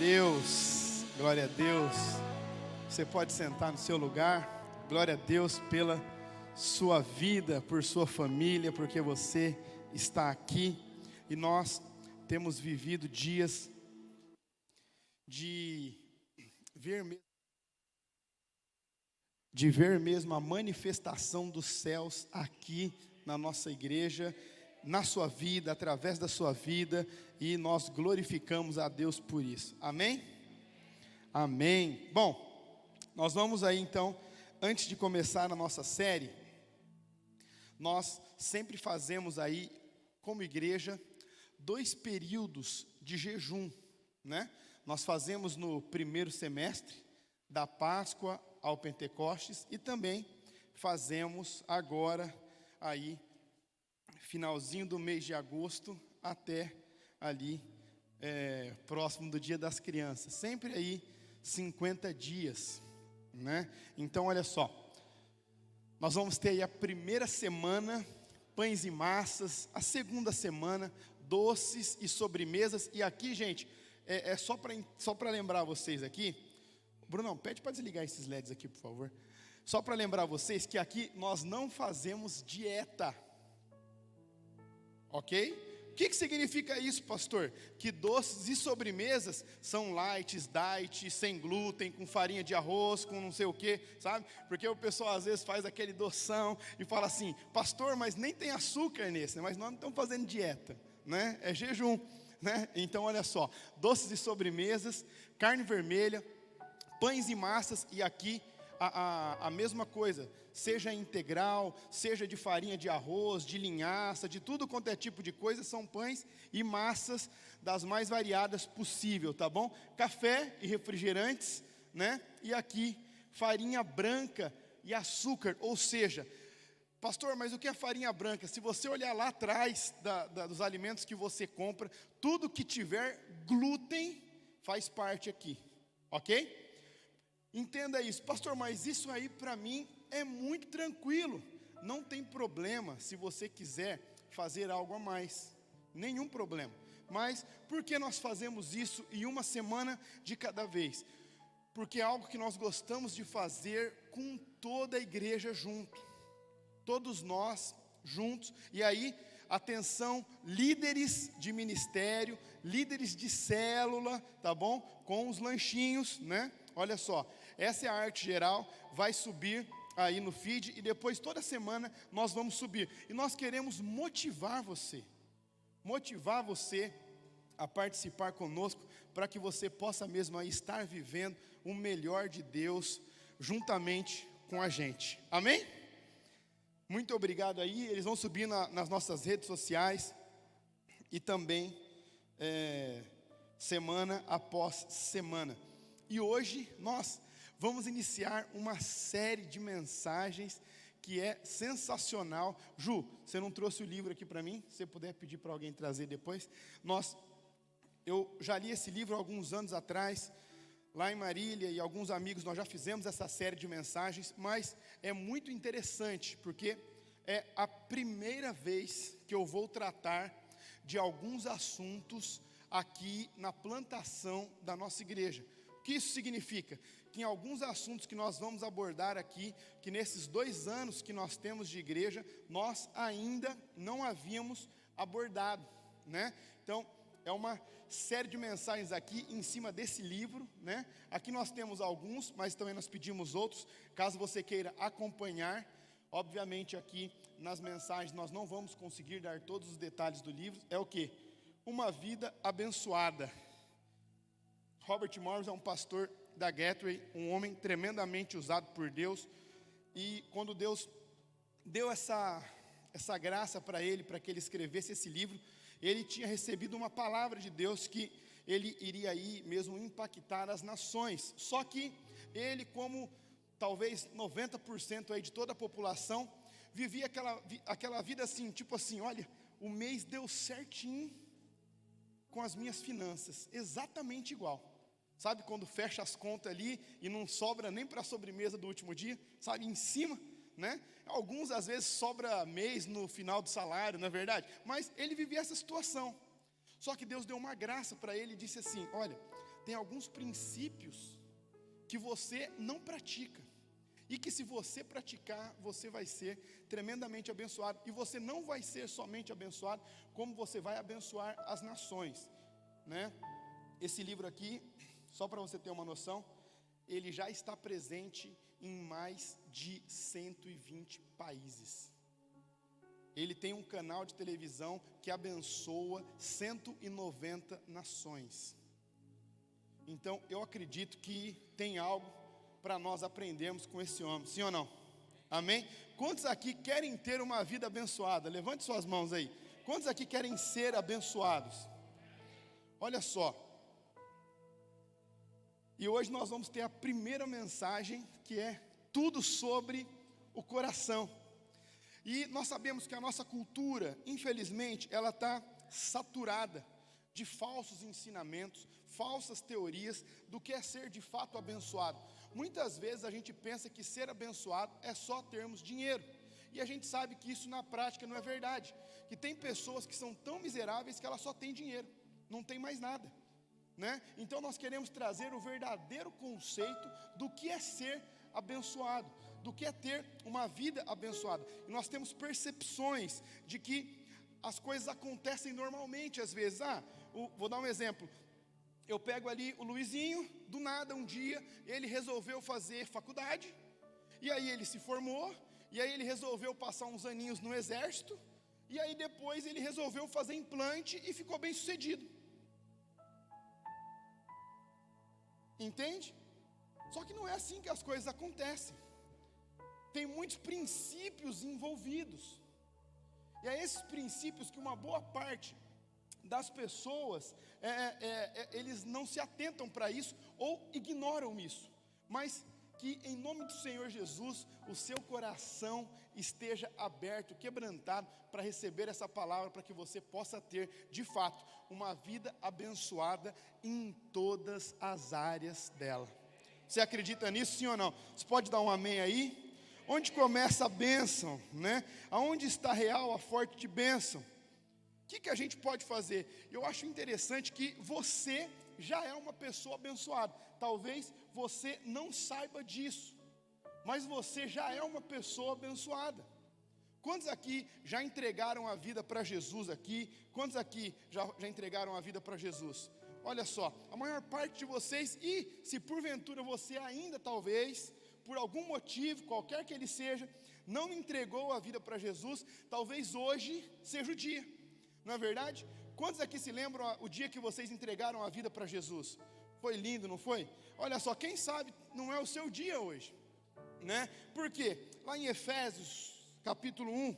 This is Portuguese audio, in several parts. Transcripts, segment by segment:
Deus, glória a Deus. Você pode sentar no seu lugar. Glória a Deus pela sua vida, por sua família, porque você está aqui. E nós temos vivido dias de ver mesmo a manifestação dos céus aqui na nossa igreja, na sua vida, através da sua vida, e nós glorificamos a Deus por isso. Amém? Amém. Bom, nós vamos aí então, antes de começar a nossa série, nós sempre fazemos aí, como igreja, 2 períodos de jejum, né? Nós fazemos no primeiro semestre, da Páscoa ao Pentecostes, e também fazemos agora aí, finalzinho do mês de agosto, até ali, próximo do Dia das Crianças, sempre aí 50 dias, né? Então olha só, nós vamos ter aí a primeira semana, pães e massas, a segunda semana, doces e sobremesas, e aqui gente, só para lembrar vocês aqui, Brunão, pede para desligar esses LEDs aqui por favor, só para lembrar vocês que aqui nós não fazemos dieta, ok? O que significa isso, pastor? Que doces e sobremesas são light, diet, sem glúten, com farinha de arroz, com não sei o que, sabe? Porque o pessoal às vezes faz aquele doção e fala assim, pastor, mas nem tem açúcar nesse, né? Mas nós não estamos fazendo dieta, né? É jejum, né? Então olha só, doces e sobremesas, carne vermelha, pães e massas, e aqui a mesma coisa, seja integral, seja de farinha de arroz, de linhaça, de tudo quanto é tipo de coisa, são pães e massas das mais variadas possível, tá bom? Café e refrigerantes, né? E aqui, farinha branca e açúcar, ou seja, pastor, mas o que é farinha branca? Se você olhar lá atrás dos alimentos que você compra, tudo que tiver glúten faz parte aqui, ok? Entenda isso, pastor, mas isso aí para mim é muito tranquilo, não tem problema se você quiser fazer algo a mais, nenhum problema, mas por que nós fazemos isso em uma semana de cada vez? Porque é algo que nós gostamos de fazer com toda a igreja junto, todos nós juntos, e aí, atenção, líderes de ministério, líderes de célula, tá bom? Com os lanchinhos, né? Olha só, essa é a arte geral, vai subir aí no feed, e depois toda semana nós vamos subir, e nós queremos motivar você a participar conosco, para que você possa mesmo aí estar vivendo o melhor de Deus, juntamente com a gente, amém? Muito obrigado aí, eles vão subir nas nossas redes sociais, e também, semana após semana, e hoje nós vamos iniciar uma série de mensagens que é sensacional. Ju, você não trouxe o livro aqui para mim? Se você puder pedir para alguém trazer depois. Eu já li esse livro há alguns anos atrás, lá em Marília, e alguns amigos, nós já fizemos essa série de mensagens, mas é muito interessante, porque é a primeira vez que eu vou tratar de alguns assuntos aqui na plantação da nossa igreja. O que isso significa? Que em alguns assuntos que nós vamos abordar aqui, que nesses 2 anos que nós temos de igreja, nós ainda não havíamos abordado, né? Então, é uma série de mensagens aqui em cima desse livro, né? Aqui nós temos alguns, mas também nós pedimos outros, caso você queira acompanhar. Obviamente aqui nas mensagens nós não vamos conseguir dar todos os detalhes do livro. É o quê? Uma vida abençoada. Robert Morris é um pastor da Gateway, um homem tremendamente usado por Deus, e quando Deus deu essa graça para ele que ele escrevesse esse livro, ele tinha recebido uma palavra de Deus que ele iria aí mesmo impactar as nações, só que ele, como talvez 90% aí de toda a população, vivia aquela vida assim, tipo assim, olha, o mês deu certinho com as minhas finanças, exatamente igual. Sabe quando fecha as contas ali e não sobra nem para a sobremesa do último dia? Sabe, em cima, né? Alguns às vezes sobra mês no final do salário, não é verdade? Mas ele vivia essa situação. Só que Deus deu uma graça para ele e disse assim, olha, tem alguns princípios que você não pratica, e que se você praticar, você vai ser tremendamente abençoado, e você não vai ser somente abençoado, como você vai abençoar as nações, né? Esse livro aqui, só para você ter uma noção, ele já está presente em mais de 120 países. Ele tem um canal de televisão que abençoa 190 nações. Então, eu acredito que tem algo para nós aprendermos com esse homem, sim ou não? Amém? Quantos aqui querem ter uma vida abençoada? Levante suas mãos aí. Quantos aqui querem ser abençoados? Olha só. E hoje nós vamos ter a primeira mensagem, que é tudo sobre o coração. E nós sabemos que a nossa cultura, infelizmente, ela está saturada de falsos ensinamentos, falsas teorias do que é ser de fato abençoado. Muitas vezes a gente pensa que ser abençoado é só termos dinheiro, e a gente sabe que isso na prática não é verdade, que tem pessoas que são tão miseráveis que elas só têm dinheiro, não tem mais nada, né? Então nós queremos trazer o verdadeiro conceito do que é ser abençoado, do que é ter uma vida abençoada. E nós temos percepções de que as coisas acontecem normalmente às vezes. Vou dar um exemplo. Eu pego ali o Luizinho, do nada um dia ele resolveu fazer faculdade, e aí ele se formou, e aí ele resolveu passar uns aninhos no exército, e aí depois ele resolveu fazer implante e ficou bem sucedido. Entende? Só que não é assim que as coisas acontecem. Tem muitos princípios envolvidos, e é esses princípios que uma boa parte das pessoas, eles não se atentam para isso, ou ignoram isso, mas que em nome do Senhor Jesus, o seu coração esteja aberto, quebrantado, para receber essa palavra, para que você possa ter, de fato, uma vida abençoada em todas as áreas dela. Você acredita nisso, sim ou não? Você pode dar um amém aí? Onde começa a bênção, né? Aonde está real a forte bênção? O que a gente pode fazer? Eu acho interessante que você já é uma pessoa abençoada. Talvez você não saiba disso, mas você já é uma pessoa abençoada. Quantos aqui já entregaram a vida para Jesus aqui? Quantos aqui já entregaram a vida para Jesus? Olha só, a maior parte de vocês, e se porventura você ainda talvez, por algum motivo, qualquer que ele seja, não entregou a vida para Jesus, talvez hoje seja o dia, não é verdade? Quantos aqui se lembram o dia que vocês entregaram a vida para Jesus? Foi lindo, não foi? Olha só, quem sabe não é o seu dia hoje, né? Por quê? Lá em Efésios, capítulo 1,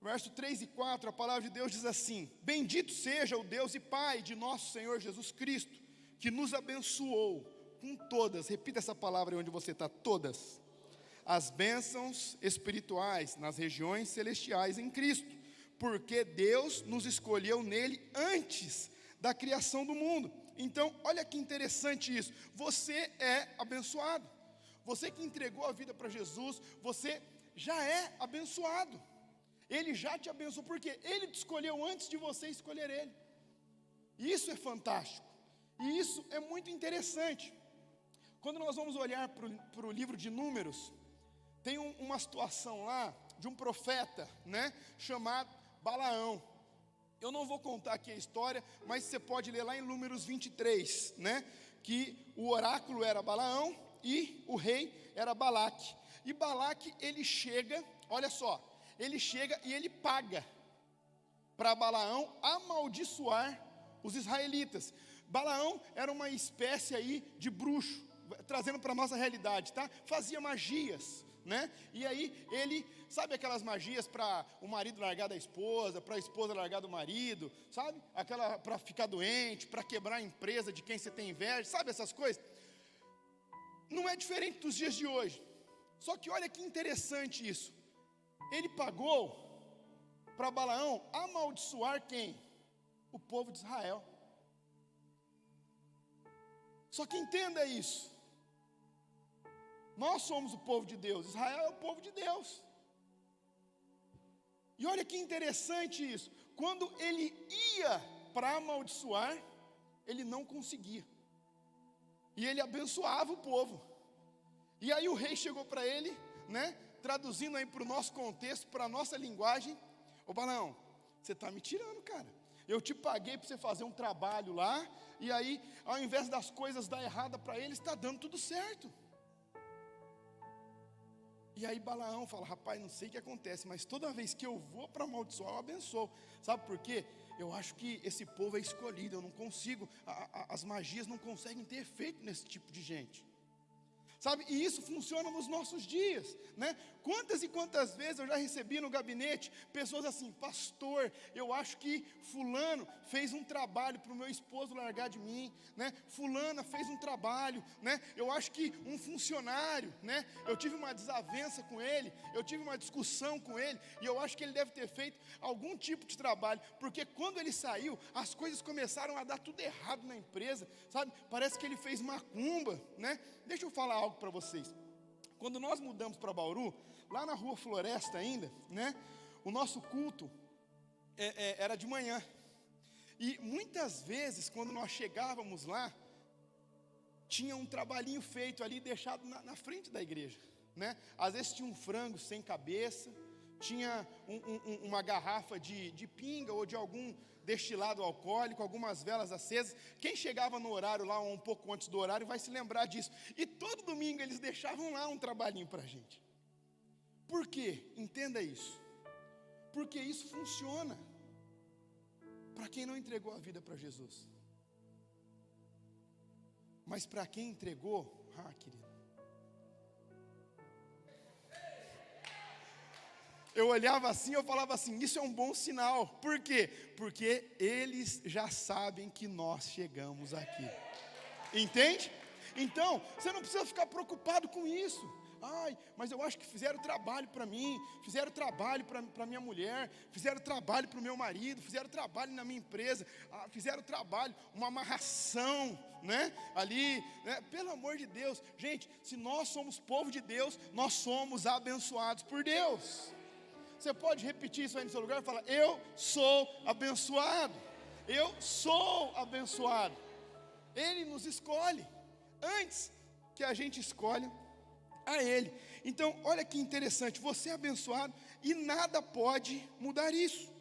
verso 3 e 4, a palavra de Deus diz assim: bendito seja o Deus e Pai de nosso Senhor Jesus Cristo, que nos abençoou com todas, repita essa palavra aí onde você está, todas, as bênçãos espirituais nas regiões celestiais em Cristo, porque Deus nos escolheu nele antes da criação do mundo. Então, olha que interessante isso, você é abençoado, você que entregou a vida para Jesus, você já é abençoado, Ele já te abençoou, porque Ele te escolheu antes de você escolher Ele. Isso é fantástico, e isso é muito interessante. Quando nós vamos olhar para o livro de Números, tem uma situação lá, de um profeta, né, chamado Balaão. Eu não vou contar aqui a história, mas você pode ler lá em Números 23, né, que o oráculo era Balaão, e o rei era Balaque. E Balaque, ele chega, olha só, ele chega e ele paga para Balaão amaldiçoar os israelitas. Balaão era uma espécie aí de bruxo, trazendo para a nossa realidade, tá? Fazia magias, né? E aí ele, sabe aquelas magias para o marido largar da esposa, para a esposa largar do marido, sabe? Aquela para ficar doente, para quebrar a empresa de quem você tem inveja, sabe essas coisas? Não é diferente dos dias de hoje. Só que olha que interessante isso. Ele pagou para Balaão amaldiçoar quem? O povo de Israel. Só que entenda isso. Nós somos o povo de Deus, Israel é o povo de Deus. E olha que interessante isso. Quando ele ia para amaldiçoar, ele não conseguia. E ele abençoava o povo. E aí o rei chegou para ele, né, traduzindo aí para o nosso contexto, para a nossa linguagem: ô Balaão, você está me tirando, cara. Eu te paguei para você fazer um trabalho lá, e aí, ao invés das coisas dar errada para ele, está dando tudo certo. E aí Balaão fala: rapaz, não sei o que acontece, mas toda vez que eu vou para amaldiçoar, eu abençoo. Sabe por quê? Eu acho que esse povo é escolhido, eu não consigo, as magias não conseguem ter efeito nesse tipo de gente. Sabe, e isso funciona nos nossos dias, né? Quantas e quantas vezes eu já recebi no gabinete pessoas assim: pastor, eu acho que fulano fez um trabalho para o meu esposo largar de mim, né? Fulana fez um trabalho, né? Eu acho que um funcionário, né? Eu tive uma desavença com ele, eu tive uma discussão com ele, e eu acho que ele deve ter feito algum tipo de trabalho, porque quando ele saiu, as coisas começaram a dar tudo errado na empresa, sabe? Parece que ele fez macumba, né? Deixa eu falar algo para vocês. Quando nós mudamos para Bauru, lá na Rua Floresta ainda, né, o nosso culto era de manhã. E muitas vezes, quando nós chegávamos lá, tinha um trabalhinho feito ali, deixado na frente da igreja, né? Às vezes tinha um frango sem cabeça, tinha uma garrafa de pinga ou de algum destilado alcoólico, algumas velas acesas. Quem chegava no horário lá, um pouco antes do horário, vai se lembrar disso. E todo domingo eles deixavam lá um trabalhinho para a gente. Por quê? Entenda isso. Porque isso funciona para quem não entregou a vida para Jesus. Mas para quem entregou, querido, eu olhava assim, eu falava assim: isso é um bom sinal. Por quê? Porque eles já sabem que nós chegamos aqui. Entende? Então, você não precisa ficar preocupado com isso. Ai, mas eu acho que fizeram trabalho para mim, fizeram trabalho para minha mulher, fizeram trabalho para o meu marido, fizeram trabalho na minha empresa, fizeram trabalho, uma amarração, né? Ali, né? Pelo amor de Deus, gente, se nós somos povo de Deus, nós somos abençoados por Deus. Você pode repetir isso aí no seu lugar e falar: eu sou abençoado. Eu sou abençoado. Ele nos escolhe antes que a gente escolha a Ele. Então, olha que interessante, você é abençoado e nada pode mudar isso.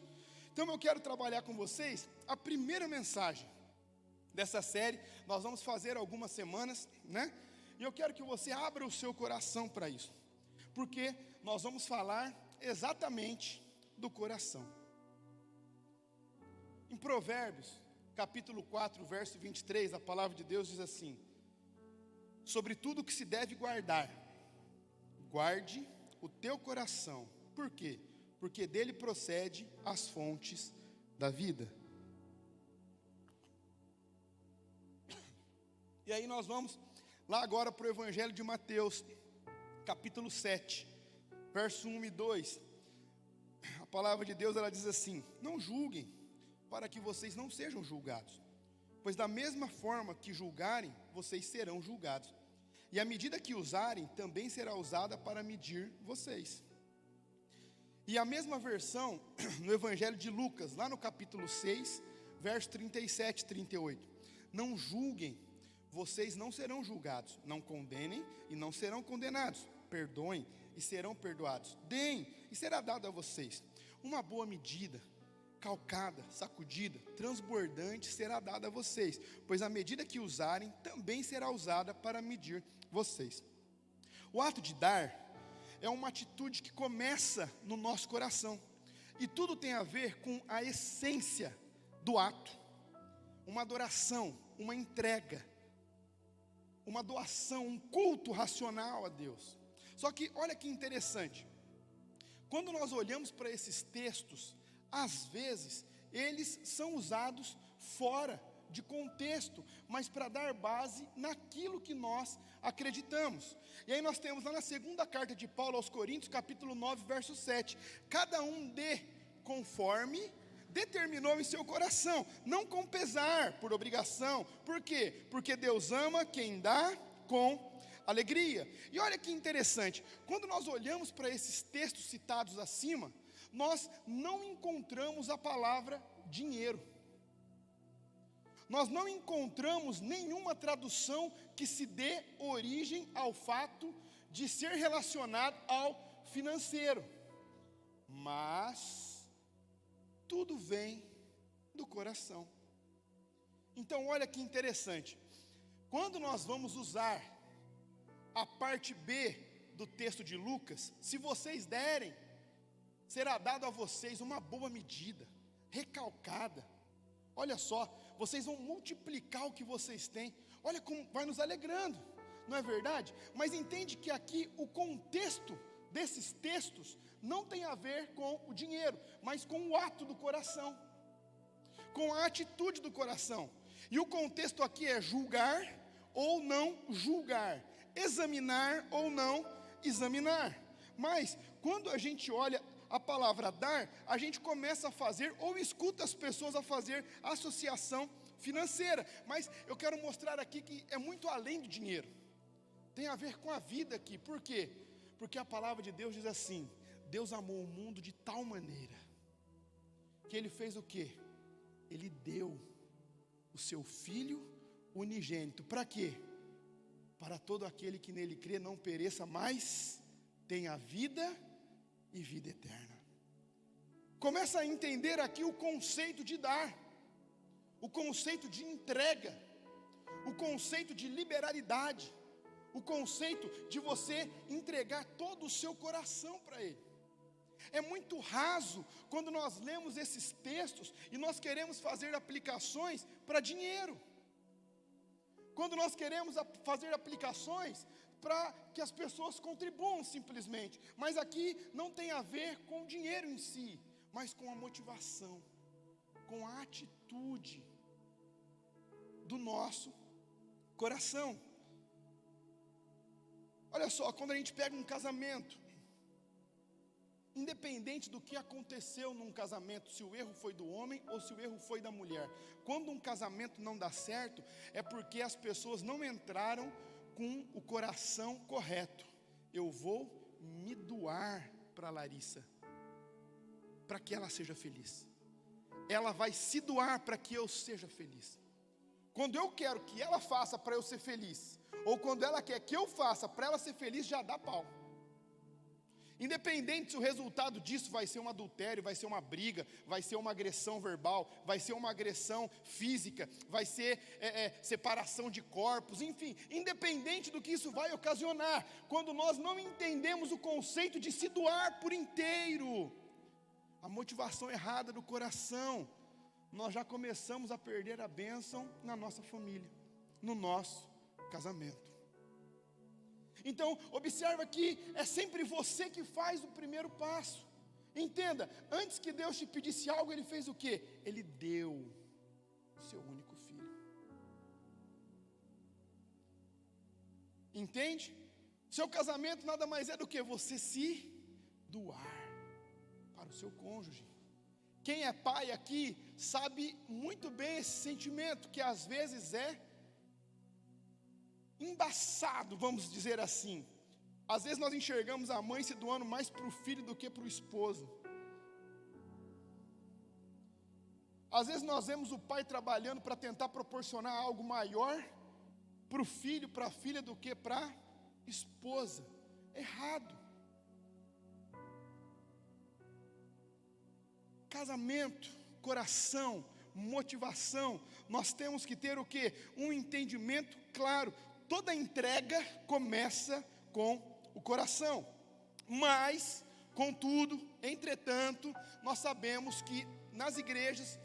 Então eu quero trabalhar com vocês a primeira mensagem dessa série. Nós vamos fazer algumas semanas, né? E eu quero que você abra o seu coração para isso, porque nós vamos falar exatamente do coração. Em Provérbios, capítulo 4, verso 23, a palavra de Deus diz assim: sobre tudo que se deve guardar, guarde o teu coração. Por quê? Porque dele procede as fontes da vida. E aí nós vamos lá agora para o Evangelho de Mateus, capítulo 7, verso 1 e 2, a palavra de Deus, ela diz assim: não julguem, para que vocês não sejam julgados, pois da mesma forma que julgarem, vocês serão julgados, e a medida que usarem, também será usada para medir vocês. E a mesma versão, no Evangelho de Lucas, lá no capítulo 6, verso 37 e 38, não julguem, vocês não serão julgados, não condenem e não serão condenados, perdoem e serão perdoados, deem e será dado a vocês, uma boa medida, calcada, sacudida, transbordante será dada a vocês, pois a medida que usarem, também será usada para medir vocês. O ato de dar é uma atitude que começa no nosso coração, e tudo tem a ver com a essência do ato, uma adoração, uma entrega, uma doação, um culto racional a Deus. Só que olha que interessante, quando nós olhamos para esses textos, às vezes eles são usados fora de contexto, mas para dar base naquilo que nós acreditamos. E aí nós temos lá na segunda carta de Paulo aos Coríntios, capítulo 9, verso 7, cada um dê conforme determinou em seu coração, não com pesar, por obrigação. Por quê? Porque Deus ama quem dá com alegria. E olha que interessante, quando nós olhamos para esses textos citados acima, nós não encontramos a palavra dinheiro. nós não encontramos nenhuma tradução que se dê origem ao fato de ser relacionado ao financeiro. Mas tudo vem do coração. Então, olha que interessante. Quando nós vamos usar a parte B do texto de Lucas, se vocês derem, será dado a vocês uma boa medida, recalcada. Olha só, vocês vão multiplicar o que vocês têm. Olha como vai nos alegrando, não é verdade? Mas entende que aqui o contexto desses textos não tem a ver com o dinheiro, mas com o ato do coração, com a atitude do coração. E o contexto aqui é julgar ou não julgar, examinar ou não examinar. Mas quando a gente olha a palavra dar, a gente começa a fazer, ou escuta as pessoas a fazer associação financeira. Mas eu quero mostrar aqui que é muito além do dinheiro. Tem a ver com a vida aqui. Por quê? Porque a palavra de Deus diz assim: Deus amou o mundo de tal maneira que Ele fez o quê? Ele deu o seu Filho unigênito. Para quê? Para todo aquele que nele crê não pereça, mas tenha vida e vida eterna. Começa a entender aqui o conceito de dar, o conceito de entrega, o conceito de liberalidade, o conceito de você entregar todo o seu coração para Ele. É muito raso quando nós lemos esses textos e nós queremos fazer aplicações para dinheiro. Quando nós queremos fazer aplicações para que as pessoas contribuam simplesmente. Mas aqui não tem a ver com o dinheiro em si, mas com a motivação, com a atitude do nosso coração. Olha só, quando a gente pega um casamento, independente do que aconteceu num casamento, se o erro foi do homem ou se o erro foi da mulher, quando um casamento não dá certo, é porque as pessoas não entraram com o coração correto. Eu vou me doar para Larissa, para que ela seja feliz. Ela vai se doar para que eu seja feliz. Quando eu quero que ela faça para eu ser feliz, ou quando ela quer que eu faça para ela ser feliz, já dá pau. Independente se o resultado disso vai ser um adultério, vai ser uma briga, vai ser uma agressão verbal, vai ser uma agressão física, vai ser separação de corpos, enfim, independente do que isso vai ocasionar, quando nós não entendemos o conceito de se doar por inteiro, a motivação errada do coração, nós já começamos a perder a bênção na nossa família, no nosso casamento. Então, observa que é sempre você que faz o primeiro passo. Entenda, antes que Deus te pedisse algo, Ele fez o quê? Ele deu o seu único filho. Entende? Seu casamento nada mais é do que você se doar para o seu cônjuge. Quem é pai aqui sabe muito bem esse sentimento, que às vezes é embaçado, vamos dizer assim. Às vezes nós enxergamos a mãe se doando mais para o filho do que para o esposo. Às vezes nós vemos o pai trabalhando para tentar proporcionar algo maior para o filho, para a filha, do que para a esposa. Errado. Casamento, coração, motivação, nós temos que ter o quê? Um entendimento claro. Toda entrega começa com o coração. Mas, contudo, entretanto, nós sabemos que nas igrejas,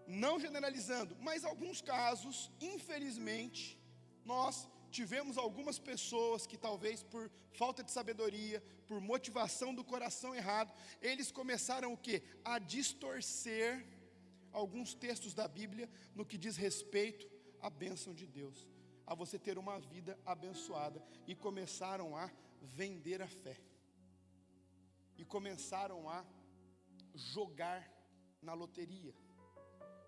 não generalizando, mas alguns casos, infelizmente, nós tivemos algumas pessoas que talvez por falta de sabedoria, por motivação do coração errado, eles começaram o quê? A distorcer alguns textos da Bíblia no que diz respeito à bênção de Deus, a você ter uma vida abençoada, e começaram a vender a fé, e começaram a jogar na loteria,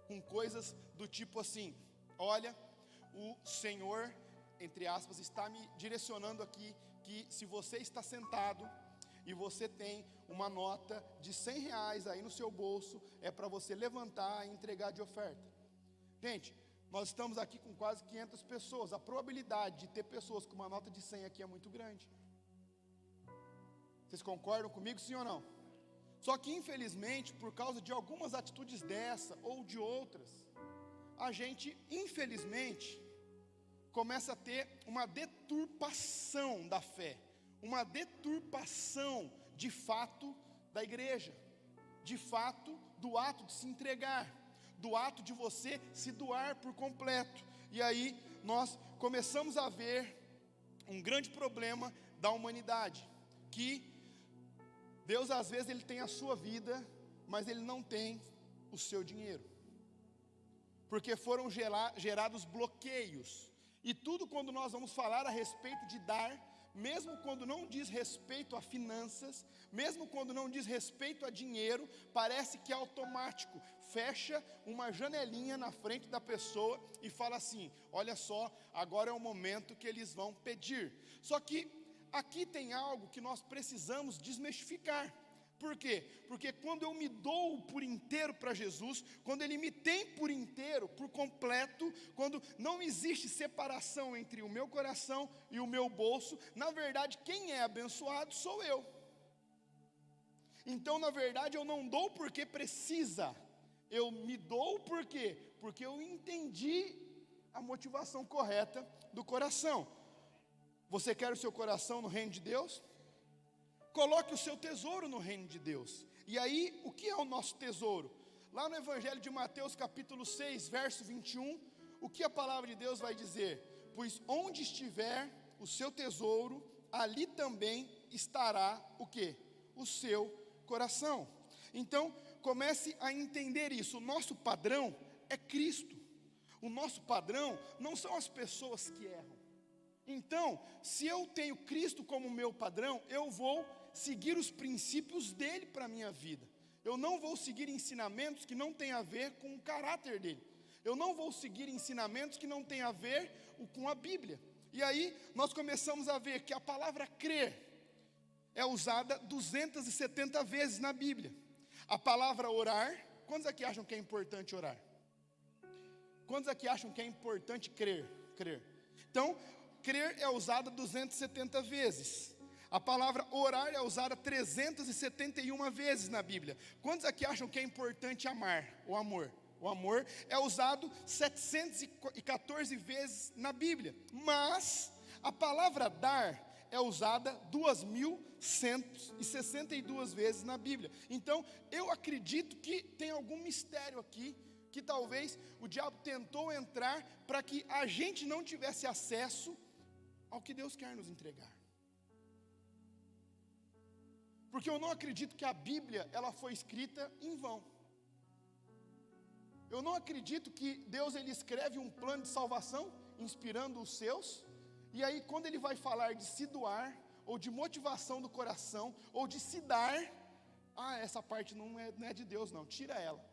com coisas do tipo assim: olha, o Senhor, entre aspas, está me direcionando aqui, que se você está sentado, e você tem uma nota de R$100 aí no seu bolso, é para você levantar e entregar de oferta. Gente, Nós estamos aqui com quase 500 pessoas. A probabilidade de ter pessoas com uma nota de 100 aqui é muito grande. Vocês concordam comigo, sim ou não? Só que, infelizmente, por causa de algumas atitudes dessa ou de outras, a gente, infelizmente, começa a ter uma deturpação da fé, uma deturpação, de fato, da igreja, de fato, do ato de se entregar, do ato de você se doar por completo. E aí, nós começamos a ver um grande problema da humanidade, que Deus, às vezes, Ele tem a sua vida, mas Ele não tem o seu dinheiro, porque foram gerados bloqueios. E tudo quando nós vamos falar a respeito de dar, mesmo quando não diz respeito a finanças, mesmo quando não diz respeito a dinheiro, parece que é automático. Fecha uma janelinha na frente da pessoa e fala assim: olha só, agora é o momento que eles vão pedir. Só que aqui tem algo que nós precisamos desmistificar. Por quê? Porque quando eu me dou por inteiro para Jesus, quando Ele me tem por inteiro, por completo, quando não existe separação entre o meu coração e o meu bolso, na verdade, quem é abençoado sou eu. Então, na verdade, eu não dou porque precisa, eu me dou por quê? Porque eu entendi a motivação correta do coração. Você quer o seu coração no reino de Deus? Coloque o seu tesouro no reino de Deus. E aí, o que é o nosso tesouro? Lá no Evangelho de Mateus, capítulo 6, verso 21, o que a palavra de Deus vai dizer? Pois onde estiver o seu tesouro, ali também estará o quê? O seu coração. Então, comece a entender isso. O nosso padrão é Cristo. O nosso padrão não são as pessoas que erram. Então, se eu tenho Cristo como meu padrão, eu vou seguir os princípios dele para a minha vida. Eu não vou seguir ensinamentos que não têm a ver com o caráter dele. Eu não vou seguir ensinamentos que não têm a ver com a Bíblia. E aí nós começamos a ver que a palavra crer é usada 270 vezes na Bíblia. A palavra orar, quantos aqui acham que é importante orar? Quantos aqui acham que é importante crer? Então, crer é usada 270 vezes. A palavra orar é usada 371 vezes na Bíblia. Quantos aqui acham que é importante amar? O amor. O amor é usado 714 vezes na Bíblia. Mas a palavra dar é usada 2.162 vezes na Bíblia. Então, eu acredito que tem algum mistério aqui, que talvez o diabo tentou entrar para que a gente não tivesse acesso ao que Deus quer nos entregar. Porque eu não acredito que a Bíblia ela foi escrita em vão. Eu não acredito que Deus ele escreve um plano de salvação, inspirando os seus, e aí quando ele vai falar de se doar, ou de motivação do coração, ou de se dar, essa parte não é de Deus não, tira ela.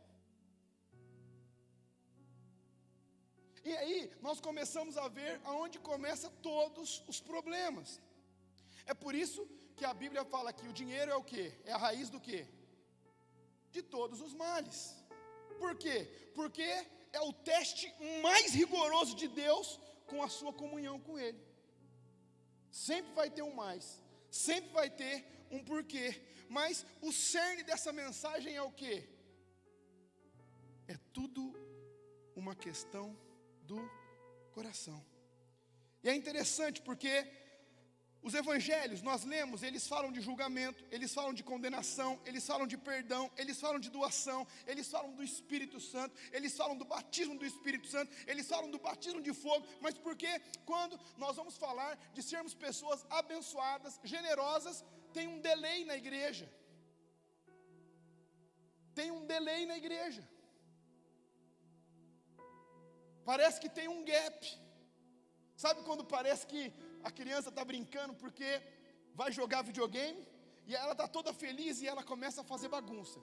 E aí nós começamos a ver aonde começam todos os problemas. É por isso que a Bíblia fala que o dinheiro é o quê? É a raiz do quê? De todos os males. Por quê? Porque é o teste mais rigoroso de Deus com a sua comunhão com Ele. Sempre vai ter um mais, sempre vai ter um porquê. Mas o cerne dessa mensagem é o quê? É tudo uma questão do coração. E é interessante porque os evangelhos, nós lemos, eles falam de julgamento, eles falam de condenação, eles falam de perdão, eles falam de doação, eles falam do Espírito Santo, eles falam do batismo do Espírito Santo, eles falam do batismo de fogo. Mas porque quando nós vamos falar de sermos pessoas abençoadas, generosas, tem um delay na igreja. Tem um delay na igreja. Parece que tem um gap. Sabe quando parece que a criança está brincando porque vai jogar videogame e ela está toda feliz e ela começa a fazer bagunça?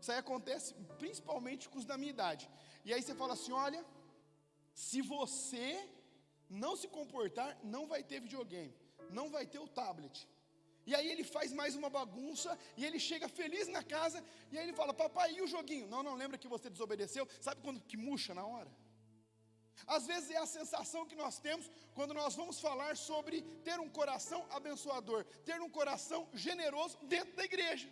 Isso aí acontece principalmente com os da minha idade. E aí você fala assim: olha, se você não se comportar, não vai ter videogame, não vai ter o tablet. E aí ele faz mais uma bagunça e ele chega feliz na casa e aí ele fala: papai, e o joguinho? Não, lembra que você desobedeceu? Sabe quando que murcha na hora? Às vezes é a sensação que nós temos quando nós vamos falar sobre ter um coração abençoador, ter um coração generoso dentro da igreja.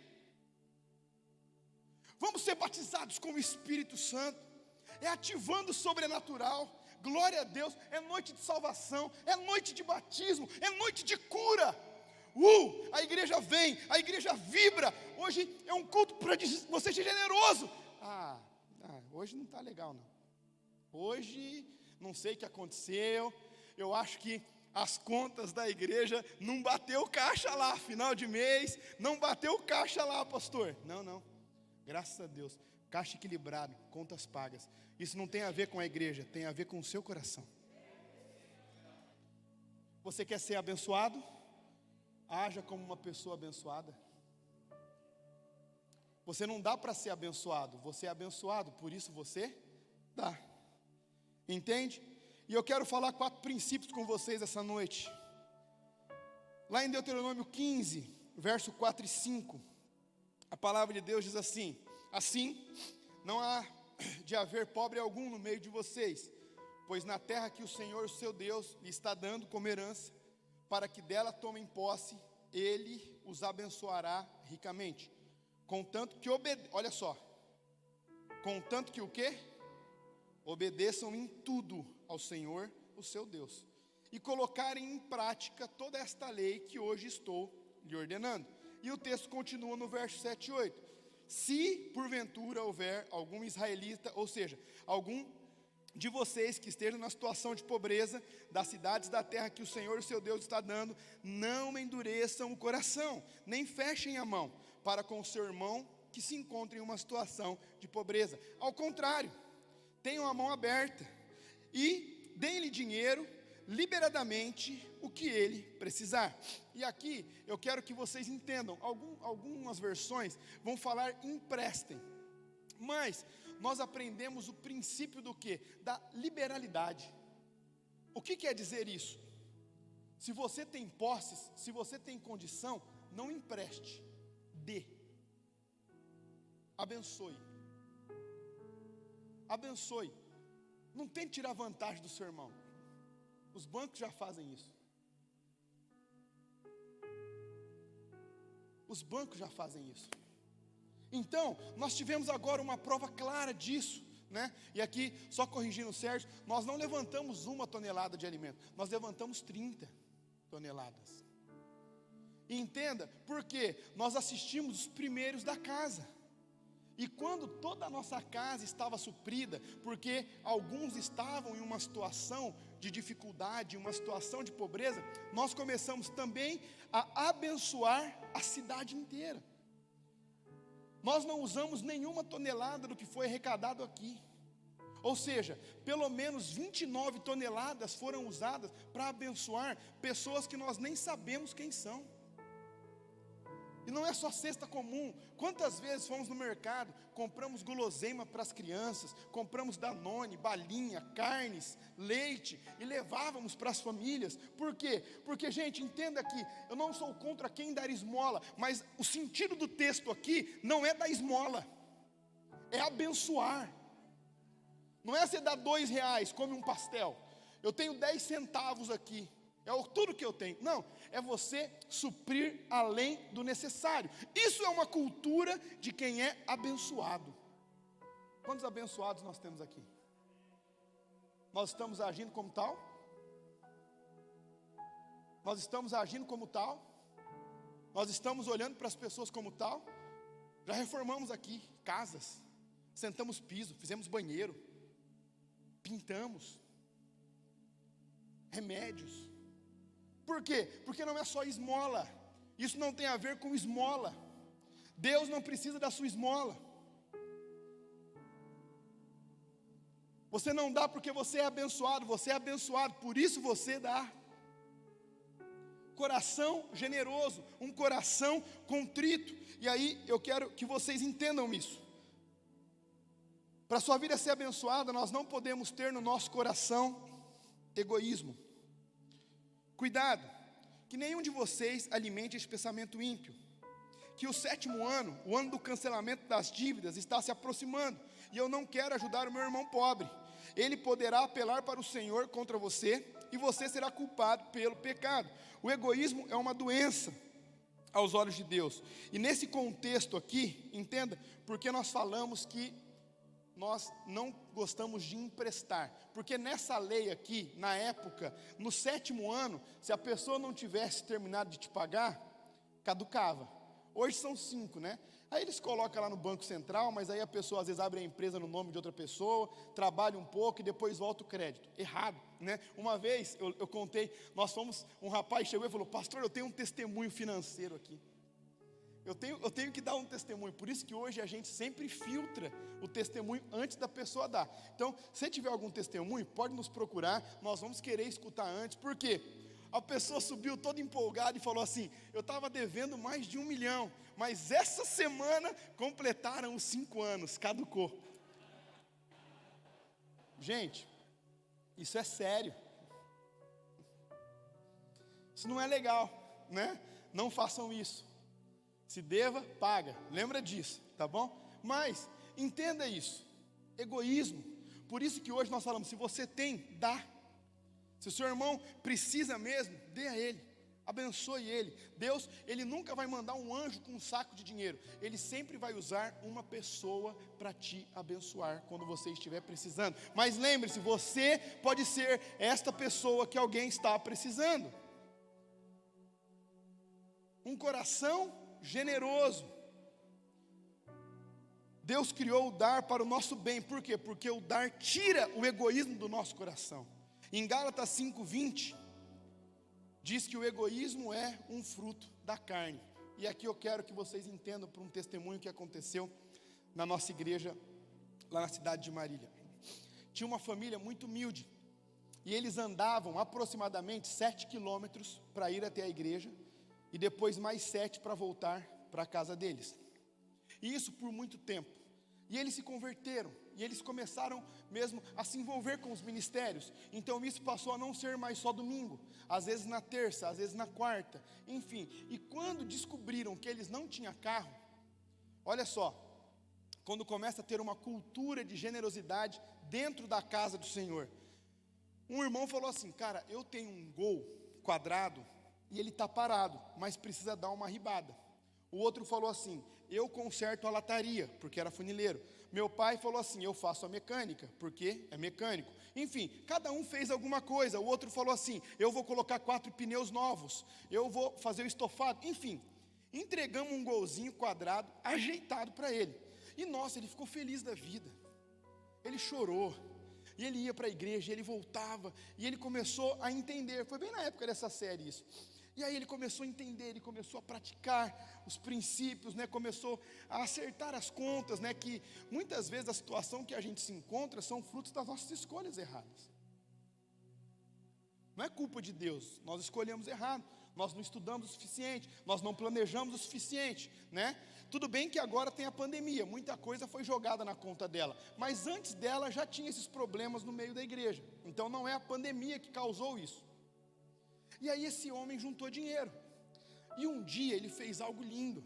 Vamos ser batizados com o Espírito Santo, é ativando o sobrenatural, glória a Deus, é noite de salvação, é noite de batismo, é noite de cura. A igreja vem, a igreja vibra. Hoje é um culto para você ser generoso. Hoje não está legal não. Hoje não sei o que aconteceu. Eu acho que as contas da igreja não bateu caixa lá, final de mês, não bateu caixa lá, pastor. Não, graças a Deus, caixa equilibrado, contas pagas. Isso não tem a ver com a igreja, tem a ver com o seu coração. Você quer ser abençoado? Haja como uma pessoa abençoada. Você não dá para ser abençoado, você é abençoado, por isso você dá. Entende? E eu quero falar 4 princípios com vocês essa noite. Lá em Deuteronômio 15, verso 4 e 5, a palavra de Deus diz assim: assim, não há de haver pobre algum no meio de vocês, pois na terra que o Senhor, o seu Deus, lhe está dando como herança, para que dela tomem posse, Ele os abençoará ricamente, contanto que olha só, contanto que o quê? Obedeçam em tudo ao Senhor, o seu Deus, e colocarem em prática toda esta lei que hoje estou lhe ordenando. E o texto continua no verso 7 e 8. Se porventura houver algum israelita, ou seja, algum de vocês que estejam na situação de pobreza das cidades da terra que o Senhor, o seu Deus, está dando, não endureçam o coração, nem fechem a mão para com o seu irmão que se encontra em uma situação de pobreza. Ao contrário, tenham a mão aberta e deem-lhe dinheiro liberadamente o que ele precisar. E aqui eu quero que vocês entendam, algumas versões vão falar emprestem, mas nós aprendemos o princípio do quê? Da liberalidade. O que quer dizer isso? Se você tem posses, se você tem condição, não empreste, dê. Abençoe. Abençoe. Não tente tirar vantagem do seu irmão. Os bancos já fazem isso. Os bancos já fazem isso. Então, nós tivemos agora uma prova clara disso, né? E aqui, só corrigindo o Sérgio, nós não levantamos 1 tonelada de alimento, nós levantamos 30 toneladas. E entenda, porque nós assistimos os primeiros da casa. E quando toda a nossa casa estava suprida, porque alguns estavam em uma situação de dificuldade, uma situação de pobreza, nós começamos também a abençoar a cidade inteira. Nós não usamos nenhuma tonelada do que foi arrecadado aqui. Ou seja, pelo menos 29 toneladas foram usadas para abençoar pessoas que nós nem sabemos quem são. E não é só cesta comum. Quantas vezes fomos no mercado, compramos guloseima para as crianças, compramos Danone, balinha, carnes, leite, e levávamos para as famílias. Por quê? Porque, gente, entenda aqui, eu não sou contra quem dar esmola, mas o sentido do texto aqui não é dar esmola, é abençoar. Não é você dar R$2, come um pastel. Eu tenho 10 centavos aqui. É tudo que eu tenho. Não, é você suprir além do necessário. Isso é uma cultura de quem é abençoado. Quantos abençoados nós temos aqui? Nós estamos agindo como tal? Nós estamos agindo como tal? Nós estamos olhando para as pessoas como tal? Já reformamos aqui casas, sentamos piso, fizemos banheiro, pintamos, remédios. Por quê? Porque não é só esmola. Isso não tem a ver com esmola. Deus não precisa da sua esmola. Você não dá porque você é abençoado, por isso você dá. Coração generoso, um coração contrito. E aí eu quero que vocês entendam isso. Para a sua vida ser abençoada, nós não podemos ter no nosso coração egoísmo. Cuidado, que nenhum de vocês alimente esse pensamento ímpio, que o 7º ano, o ano do cancelamento das dívidas, está se aproximando, e eu não quero ajudar o meu irmão pobre. Ele poderá apelar para o Senhor contra você e você será culpado pelo pecado. O egoísmo é uma doença aos olhos de Deus. E nesse contexto aqui, entenda, porque nós falamos que nós não gostamos de emprestar, porque nessa lei aqui, na época, no 7º ano, se a pessoa não tivesse terminado de te pagar, caducava. Hoje são 5, né? Aí eles colocam lá no Banco Central, mas aí a pessoa às vezes abre a empresa no nome de outra pessoa, trabalha um pouco e depois volta o crédito. Errado, né? Uma vez eu contei, um rapaz chegou e falou: pastor, eu tenho um testemunho financeiro aqui. Eu tenho que dar um testemunho. Por isso que hoje a gente sempre filtra o testemunho antes da pessoa dar. Então, se tiver algum testemunho, pode nos procurar. Nós vamos querer escutar antes. Por quê? A pessoa subiu toda empolgada e falou assim: eu estava devendo mais de 1 milhão, mas essa semana completaram os 5 anos, caducou. Gente, isso é sério. Isso não é legal, né? Não façam isso. Se deva, paga. Lembra disso, tá bom? Mas, entenda isso. Egoísmo. Por isso que hoje nós falamos, se você tem, dá. Se o seu irmão precisa mesmo, dê a ele. Abençoe ele. Deus, ele nunca vai mandar um anjo com um saco de dinheiro. Ele sempre vai usar uma pessoa para te abençoar quando você estiver precisando. Mas lembre-se, você pode ser esta pessoa que alguém está precisando. Um coração generoso. Deus criou o dar para o nosso bem. Por quê? Porque o dar tira o egoísmo do nosso coração. Em Gálatas 5:20 diz que o egoísmo é um fruto da carne. E aqui eu quero que vocês entendam por um testemunho que aconteceu na nossa igreja lá na cidade de Marília. Tinha uma família muito humilde e eles andavam aproximadamente 7 quilômetros para ir até a igreja e depois mais 7 para voltar para a casa deles. E isso por muito tempo. E eles se converteram, e eles começaram mesmo a se envolver com os ministérios. Então isso passou a não ser mais só domingo, às vezes na terça, às vezes na quarta, enfim. E quando descobriram que eles não tinham carro, olha só, quando começa a ter uma cultura de generosidade dentro da casa do Senhor. Um irmão falou assim: cara, eu tenho um Gol quadrado, e ele está parado, mas precisa dar uma ribada. O outro falou assim: eu conserto a lataria, porque era funileiro. Meu pai falou assim: eu faço a mecânica, porque é mecânico. Enfim, cada um fez alguma coisa. O outro falou assim: eu vou colocar 4 pneus novos, eu vou fazer o estofado. Enfim, entregamos um Golzinho quadrado, ajeitado para ele. E nossa, ele ficou feliz da vida. Ele chorou. E ele ia para a igreja, e ele voltava, e ele começou a entender. Foi bem na época dessa série isso. E aí ele começou a entender, ele começou a praticar os princípios, né? Começou a acertar as contas, né? Que muitas vezes a situação que a gente se encontra são frutos das nossas escolhas erradas. Não é culpa de Deus, nós escolhemos errado, nós não estudamos o suficiente, nós não planejamos o suficiente, né? Tudo bem que agora tem a pandemia, muita coisa foi jogada na conta dela, mas antes dela já tinha esses problemas no meio da igreja. Então não é a pandemia que causou isso. E aí esse homem juntou dinheiro. E um dia ele fez algo lindo.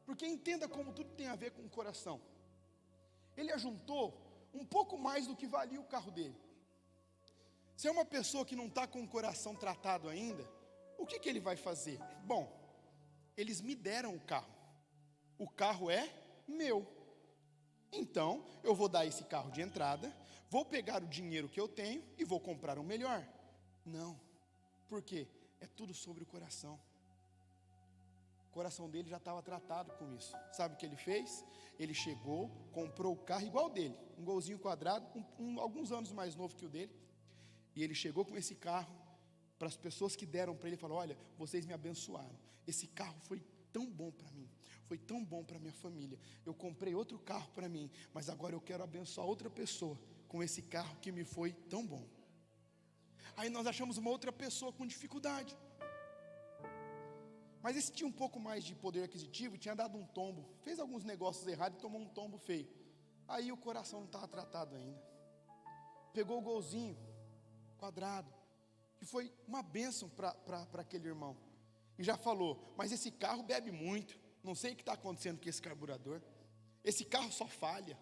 Porque entenda como tudo tem a ver com o coração. Ele ajuntou um pouco mais do que valia o carro dele. Se é uma pessoa que não está com o coração tratado ainda, o que ele vai fazer? Bom, eles me deram o carro. O carro é meu. Então, eu vou dar esse carro de entrada, vou pegar o dinheiro que eu tenho e vou comprar um melhor. Não. Por quê? É tudo sobre o coração. O coração dele já estava tratado com isso. Sabe o que ele fez? Ele chegou, comprou o carro igual dele, um Golzinho quadrado, alguns anos mais novo que o dele. E ele chegou com esse carro para as pessoas que deram para ele, falou: olha, vocês me abençoaram. Esse carro foi tão bom para mim, foi tão bom para minha família. Eu comprei outro carro para mim, mas agora eu quero abençoar outra pessoa com esse carro que me foi tão bom. Aí nós achamos uma outra pessoa com dificuldade. Mas esse tinha um pouco mais de poder aquisitivo, tinha dado um tombo, fez alguns negócios errados e tomou um tombo feio. Aí o coração não estava tratado ainda. Pegou o Golzinho quadrado, que foi uma bênção para aquele irmão. E já falou: mas esse carro bebe muito, não sei o que está acontecendo com esse carburador. Esse carro só falha.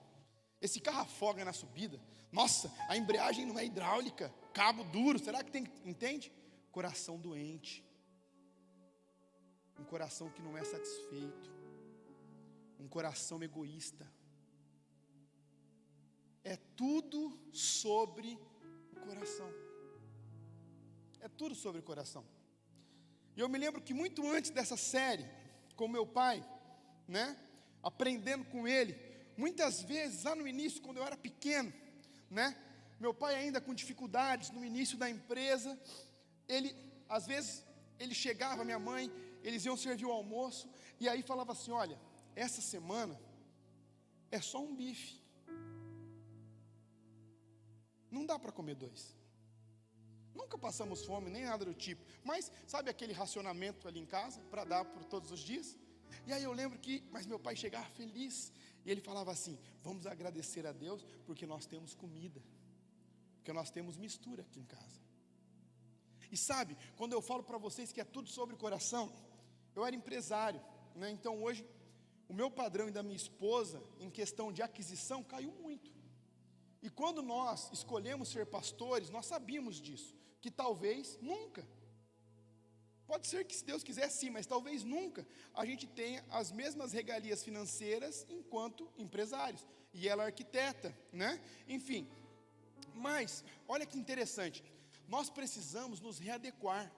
Esse carro afoga na subida. Nossa, a embreagem não é hidráulica, cabo duro, será que tem, entende? Coração doente. Um coração que não é satisfeito. Um coração egoísta. É tudo sobre o coração. É tudo sobre o coração. E eu me lembro que muito antes dessa série, com meu pai, né, aprendendo com ele, muitas vezes, lá no início, quando eu era pequeno, né, meu pai ainda com dificuldades no início da empresa, às vezes, ele chegava, minha mãe, eles iam servir o almoço, e aí falava assim, olha, essa semana é só um bife. Não dá para comer 2. Nunca passamos fome, nem nada do tipo. Mas, sabe aquele racionamento ali em casa, para dar por todos os dias? E aí eu lembro mas meu pai chegava feliz, e ele falava assim, vamos agradecer a Deus, porque nós temos comida, porque nós temos mistura aqui em casa. E sabe, quando eu falo para vocês que é tudo sobre o coração, eu era empresário, né? Então hoje, o meu padrão e da minha esposa, em questão de aquisição, caiu muito. E quando nós escolhemos ser pastores, nós sabíamos disso, que talvez nunca, pode ser que se Deus quiser sim, mas talvez nunca, a gente tenha as mesmas regalias financeiras enquanto empresários, e ela é arquiteta, né? Enfim, mas, olha que interessante, nós precisamos nos readequar.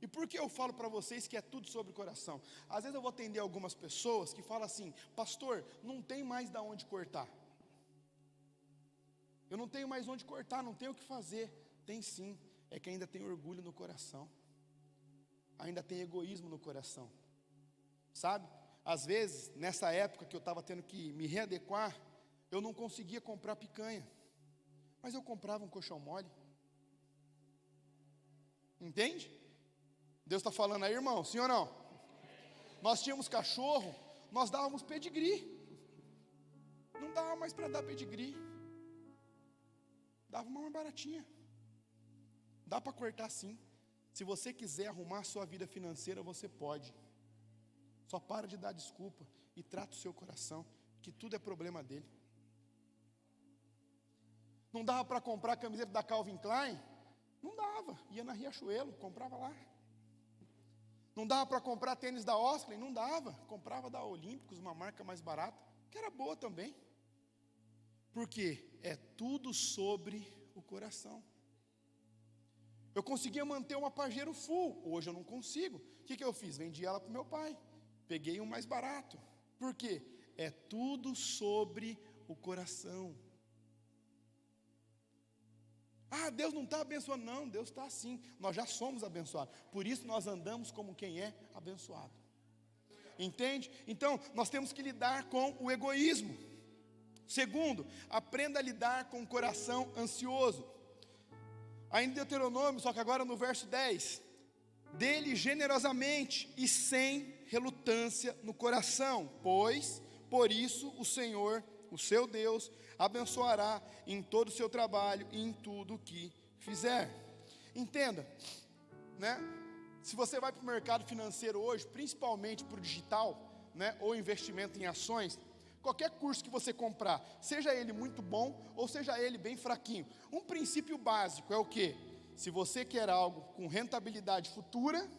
E por que eu falo para vocês que é tudo sobre o coração? Às vezes eu vou atender algumas pessoas que falam assim, pastor, não tem mais de onde cortar. Eu não tenho mais onde cortar, não tenho o que fazer. Tem sim, é que ainda tem orgulho no coração. Ainda tem egoísmo no coração. Sabe? Às vezes, nessa época que eu estava tendo que me readequar, eu não conseguia comprar picanha. Mas eu comprava um colchão mole. Entende? Deus está falando aí, irmão, sim ou não? Nós tínhamos cachorro, nós dávamos pedigree. Não dava mais para dar pedigree. Dava uma mais baratinha. Dá para cortar sim. Se você quiser arrumar a sua vida financeira, você pode. Só para de dar desculpa e trata o seu coração, que tudo é problema dele. Não dava para comprar a camiseta da Calvin Klein? Não dava. Ia na Riachuelo, comprava lá. Não dava para comprar tênis da Osklen? Não dava. Comprava da Olímpicos, uma marca mais barata, que era boa também. Porque é tudo sobre o coração. Eu conseguia manter uma Pajero full, hoje eu não consigo. O que eu fiz? Vendi ela para o meu pai. Peguei um mais barato. Por quê? É tudo sobre o coração. Ah, Deus não está abençoando. Não, Deus está sim. Nós já somos abençoados. Por isso nós andamos como quem é abençoado. Entende? Então, nós temos que lidar com o egoísmo. Segundo, aprenda a lidar com o coração ansioso. Ainda em Deuteronômio, só que agora no verso 10. Dê-lhe generosamente e sem relutância no coração, pois, por isso, o Senhor, o seu Deus, abençoará em todo o seu trabalho e em tudo o que fizer. Entenda, né? Se você vai para o mercado financeiro hoje, principalmente para o digital, né, ou investimento em ações, qualquer curso que você comprar, seja ele muito bom ou seja ele bem fraquinho, um princípio básico é o quê? Se você quer algo com rentabilidade futura,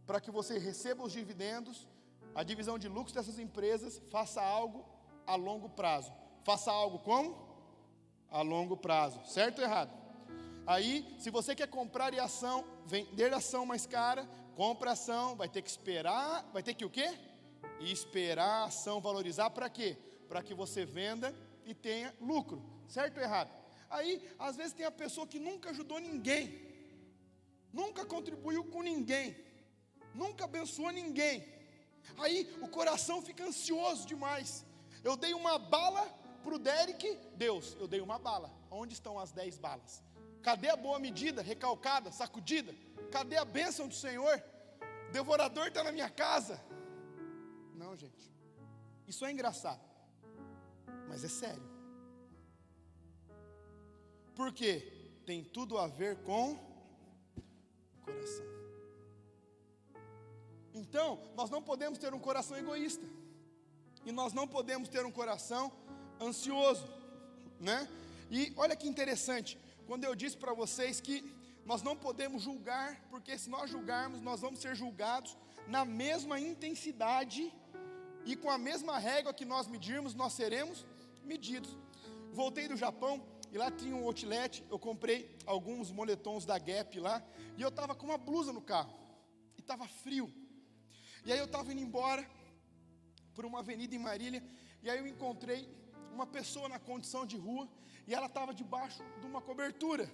para que você receba os dividendos, a divisão de lucros dessas empresas, faça algo a longo prazo. Faça algo como? A longo prazo, certo ou errado? Aí, se você quer comprar ação, vender ação mais cara, compra ação, vai ter que esperar, vai ter que o quê? E esperar a ação valorizar para quê? Para que você venda e tenha lucro, certo ou errado? Aí, às vezes tem a pessoa que nunca ajudou ninguém, nunca contribuiu com ninguém, nunca abençoou ninguém. Aí o coração fica ansioso demais. Eu dei uma bala para o Derek, Deus, eu dei uma bala. Onde estão as 10 balas? Cadê a boa medida, recalcada, sacudida? Cadê a bênção do Senhor? O devorador está na minha casa. Não, gente, isso é engraçado, mas é sério. Porque tem tudo a ver com o coração. Então, nós não podemos ter um coração egoísta. E nós não podemos ter um coração ansioso, né? E olha que interessante, quando eu disse para vocês que nós não podemos julgar, porque se nós julgarmos, nós vamos ser julgados na mesma intensidade e com a mesma régua que nós medirmos, nós seremos medidos. Voltei do Japão e lá tinha um outlet, eu comprei alguns moletons da Gap lá, e eu estava com uma blusa no carro, e estava frio, e aí eu estava indo embora, por uma avenida em Marília, e aí eu encontrei uma pessoa na condição de rua, e ela estava debaixo de uma cobertura,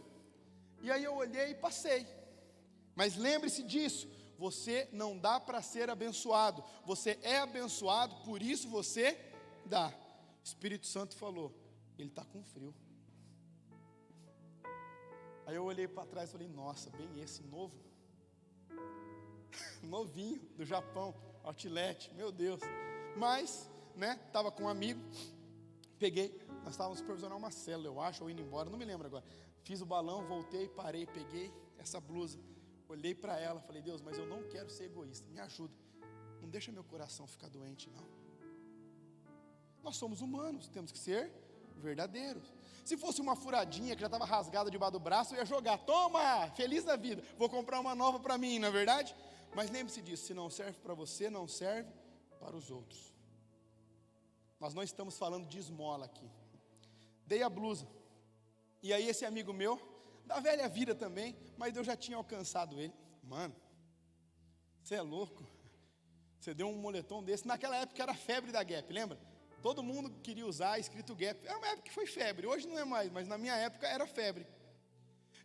e aí eu olhei e passei, mas lembre-se disso, você não dá para ser abençoado, você é abençoado, por isso você dá. O Espírito Santo falou, ele está com frio. Aí eu olhei para trás e falei, nossa, bem esse novo, novinho, do Japão, outlet, meu Deus. Mas, né, estava com um amigo, peguei, nós estávamos supervisionando uma célula, eu acho, ou indo embora, não me lembro agora. Fiz o balão, voltei, parei, peguei essa blusa, olhei para ela, falei, Deus, mas eu não quero ser egoísta, me ajuda, não deixa meu coração ficar doente, não. Nós somos humanos, temos que ser verdadeiros. Se fosse uma furadinha que já estava rasgada debaixo do braço, eu ia jogar, toma, feliz da vida, vou comprar uma nova para mim, não é verdade? Mas lembre-se disso, se não serve para você, não serve para os outros. Nós não estamos falando de esmola aqui. Dei a blusa, e aí esse amigo meu, da velha vida também, mas eu já tinha alcançado ele. Mano, você é louco, você deu um moletom desse, naquela época era febre da Gap, lembra? Todo mundo queria usar escrito Gap, era uma época que foi febre, hoje não é mais, mas na minha época era febre.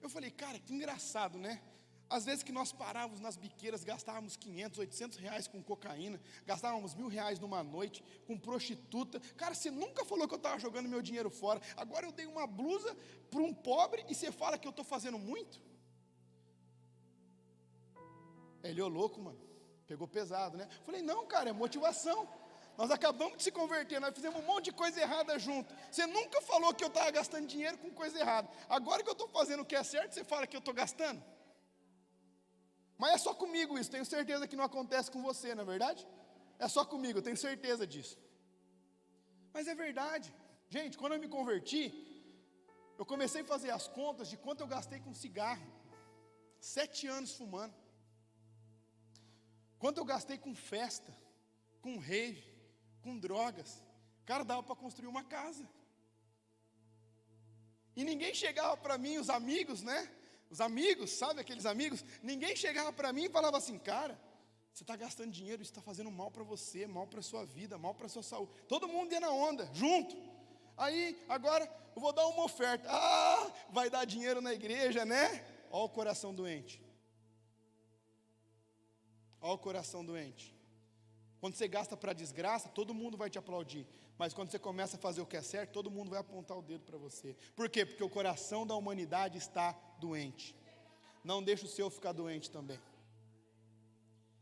Eu falei, cara, que engraçado, né? Às vezes que nós parávamos nas biqueiras, gastávamos 500, 800 reais com cocaína, gastávamos R$1.000 numa noite, com prostituta. Cara, você nunca falou que eu estava jogando meu dinheiro fora, agora eu dei uma blusa para um pobre e você fala que eu estou fazendo muito? Ele, ô louco, mano, pegou pesado, né? Falei, não, cara, é motivação. Nós acabamos de se converter, nós fizemos um monte de coisa errada junto. Você nunca falou que eu estava gastando dinheiro com coisa errada. Agora que eu estou fazendo o que é certo, você fala que eu estou gastando? Mas é só comigo isso, tenho certeza que não acontece com você, não é verdade? É só comigo, eu tenho certeza disso. Mas é verdade. Gente, quando eu me converti, eu comecei a fazer as contas de quanto eu gastei com cigarro. 7 anos fumando. Quanto eu gastei com festa, com rave, com drogas. Cara, dava para construir uma casa. E ninguém chegava para mim, os amigos, né? Os amigos, sabe aqueles amigos? Ninguém chegava para mim e falava assim, cara, você está gastando dinheiro, isso está fazendo mal para você, mal para a sua vida, mal para a sua saúde. Todo mundo ia na onda, junto. Aí, agora, eu vou dar uma oferta. Ah, vai dar dinheiro na igreja, né? Olha o coração doente. Olha o coração doente. Quando você gasta para desgraça, todo mundo vai te aplaudir. Mas quando você começa a fazer o que é certo, todo mundo vai apontar o dedo para você. Por quê? Porque o coração da humanidade está doente. Não deixa o seu ficar doente também.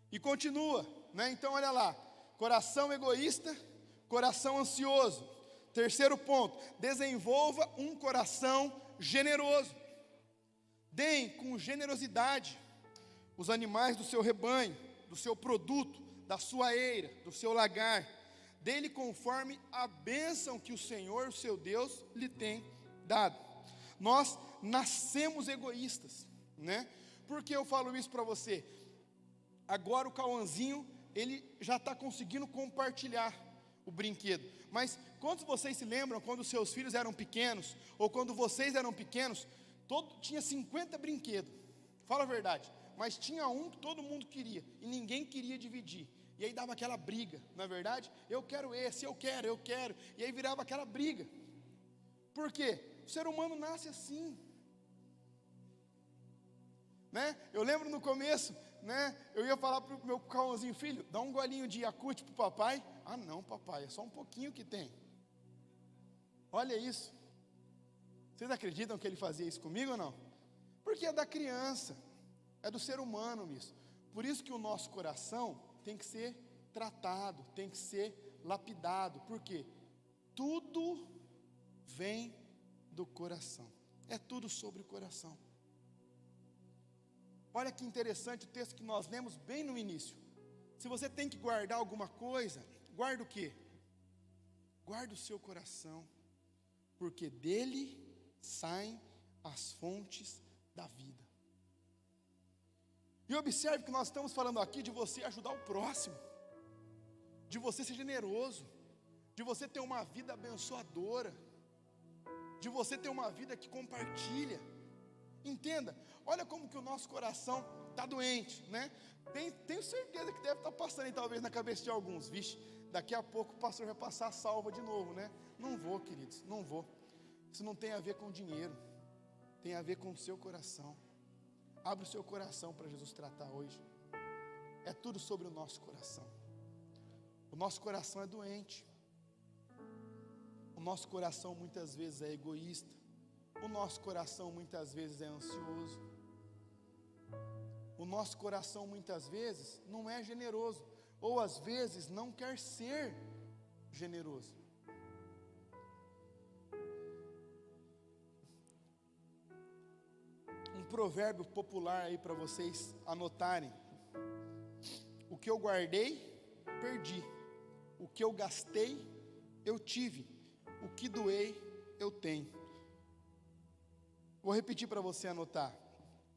E continua, né? Então olha lá. Coração egoísta, coração ansioso. Terceiro ponto, desenvolva um coração generoso. Deem com generosidade os animais do seu rebanho, do seu produto, da sua eira, do seu lagar, dele conforme a bênção que o Senhor, o seu Deus, lhe tem dado. Nós nascemos egoístas, né? Por que eu falo isso para você? Agora o Cauãzinho, ele já está conseguindo compartilhar o brinquedo, mas quantos de vocês se lembram quando os seus filhos eram pequenos, ou quando vocês eram pequenos, tinha 50 brinquedos, fala a verdade, mas tinha um que todo mundo queria, e ninguém queria dividir, e aí dava aquela briga, não é verdade? Eu quero esse, eu quero, e aí virava aquela briga. Por quê? O ser humano nasce assim, né? Eu lembro no começo, né? Eu ia falar para o meu Cauãzinho, filho, dá um golinho de Yakult para o papai. Ah não, papai, é só um pouquinho que tem. Olha isso. Vocês acreditam que ele fazia isso comigo ou não? Porque é da criança, é do ser humano isso. Por isso que o nosso coração tem que ser tratado, tem que ser lapidado. Por quê? Tudo vem do coração. É tudo sobre o coração. Olha que interessante o texto que nós lemos bem no início. Se você tem que guardar alguma coisa, guarda o quê? Guarda o seu coração, porque dele saem as fontes da vida. E observe que nós estamos falando aqui de você ajudar o próximo, de você ser generoso, de você ter uma vida abençoadora, de você ter uma vida que compartilha. Entenda, olha como que o nosso coração está doente, né? Tenho certeza que deve estar passando aí talvez na cabeça de alguns. Vixe, daqui a pouco o pastor vai passar a salva de novo, né? Não vou, queridos, não vou. Isso não tem a ver com dinheiro, tem a ver com o seu coração. Abre o seu coração para Jesus tratar hoje. É tudo sobre o nosso coração. O nosso coração é doente. O nosso coração muitas vezes é egoísta. O nosso coração muitas vezes é ansioso. O nosso coração muitas vezes não é generoso, ou às vezes não quer ser generoso. Um provérbio popular aí para vocês anotarem: o que eu guardei, perdi. O que eu gastei, eu tive. O que doei, eu tenho. Vou repetir para você anotar: